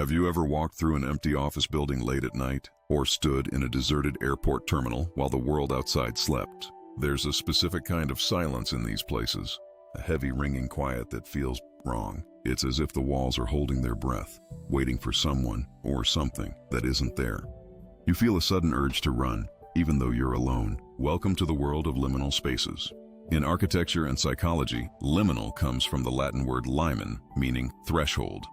Have you ever walked through an empty office building late at night, or stood in a deserted airport terminal while the world outside slept? There's a specific kind of silence in these places, a heavy ringing quiet that feels wrong. It's as if the walls are holding their breath, waiting for someone or something that isn't there. You feel a sudden urge to run, even though you're alone. Welcome to the world of liminal spaces. In architecture and psychology, liminal comes from the Latin word limen, meaning threshold.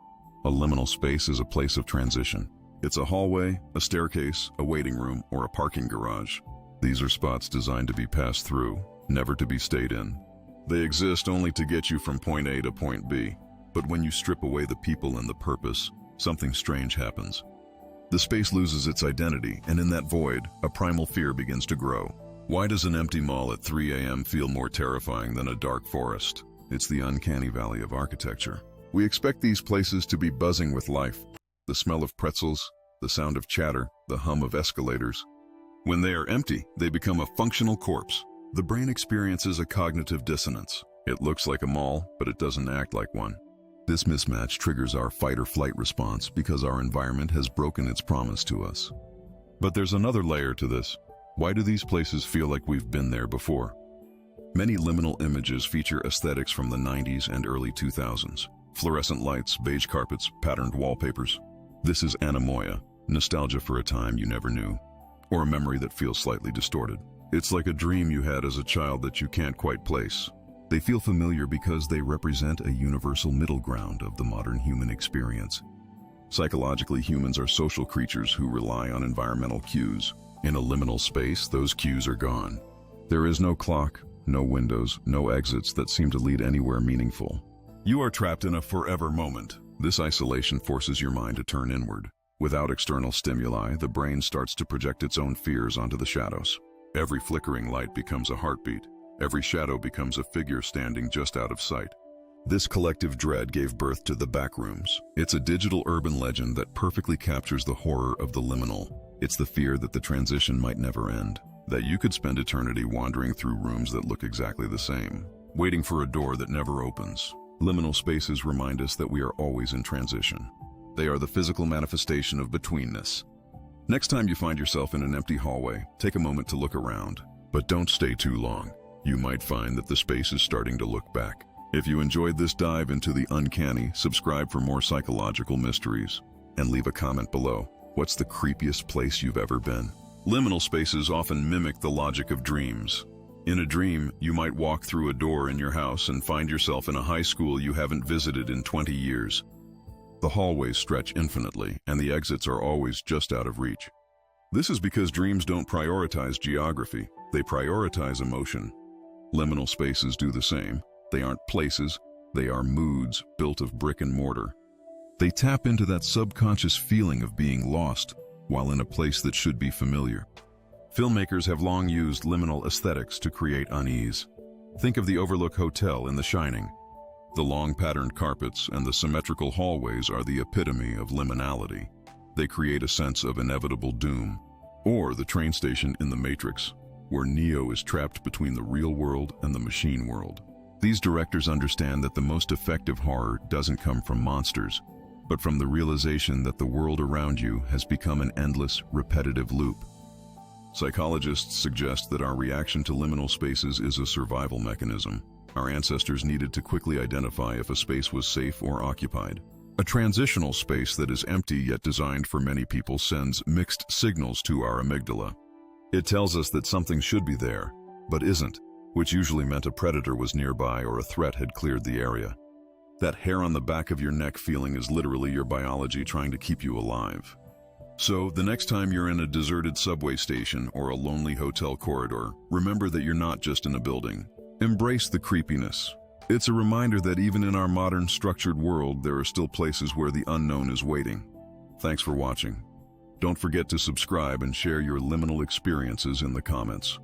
A liminal space is a place of transition. It's a hallway, a staircase, a waiting room, or a parking garage. These are spots designed to be passed through, never to be stayed in. They exist only to get you from point A to point B. But when you strip away the people and the purpose, something strange happens. The space loses its identity, and in that void, a primal fear begins to grow. Why does an empty mall at 3 a.m. feel more terrifying than a dark forest? It's the uncanny valley of architecture. We expect these places to be buzzing with life. The smell of pretzels, the sound of chatter, the hum of escalators. When they are empty, they become a functional corpse. The brain experiences a cognitive dissonance. It looks like a mall, but it doesn't act like one. This mismatch triggers our fight or flight response because our environment has broken its promise to us. But there's another layer to this. Why do these places feel like we've been there before? Many liminal images feature aesthetics from the 90s and early 2000s. Fluorescent lights, beige carpets, patterned wallpapers. This is anemoia, nostalgia for a time you never knew, or a memory that feels slightly distorted. It's like a dream you had as a child that you can't quite place. They feel familiar because they represent a universal middle ground of the modern human experience. Psychologically, humans are social creatures who rely on environmental cues. In a liminal space, those cues are gone. There is no clock, no windows, no exits that seem to lead anywhere meaningful. You are trapped in a forever moment. This isolation forces your mind to turn inward. Without external stimuli, the brain starts to project its own fears onto the shadows. Every flickering light becomes a heartbeat. Every shadow becomes a figure standing just out of sight. This collective dread gave birth to the Backrooms. It's a digital urban legend that perfectly captures the horror of the liminal. It's the fear that the transition might never end, that you could spend eternity wandering through rooms that look exactly the same, waiting for a door that never opens. Liminal spaces remind us that we are always in transition. They are the physical manifestation of betweenness. Next time you find yourself in an empty hallway, take a moment to look around. But don't stay too long. You might find that the space is starting to look back. If you enjoyed this dive into the uncanny, subscribe for more psychological mysteries. And leave a comment below. What's the creepiest place you've ever been? Liminal spaces often mimic the logic of dreams. In a dream, you might walk through a door in your house and find yourself in a high school you haven't visited in 20 years. The hallways stretch infinitely, and the exits are always just out of reach. This is because dreams don't prioritize geography, they prioritize emotion. Liminal spaces do the same. They aren't places, they are moods built of brick and mortar. They tap into that subconscious feeling of being lost while in a place that should be familiar. Filmmakers have long used liminal aesthetics to create unease. Think of the Overlook Hotel in The Shining. The long patterned carpets and the symmetrical hallways are the epitome of liminality. They create a sense of inevitable doom. Or the train station in The Matrix, where Neo is trapped between the real world and the machine world. These directors understand that the most effective horror doesn't come from monsters, but from the realization that the world around you has become an endless, repetitive loop. Psychologists suggest that our reaction to liminal spaces is a survival mechanism. Our ancestors needed to quickly identify if a space was safe or occupied. A transitional space that is empty yet designed for many people sends mixed signals to our amygdala. It tells us that something should be there, but isn't, which usually meant a predator was nearby or a threat had cleared the area. That hair on the back of your neck feeling is literally your biology trying to keep you alive. So, the next time you're in a deserted subway station or a lonely hotel corridor, remember that you're not just in a building. Embrace the creepiness. It's a reminder that even in our modern structured world, there are still places where the unknown is waiting. Thanks for watching. Don't forget to subscribe and share your liminal experiences in the comments.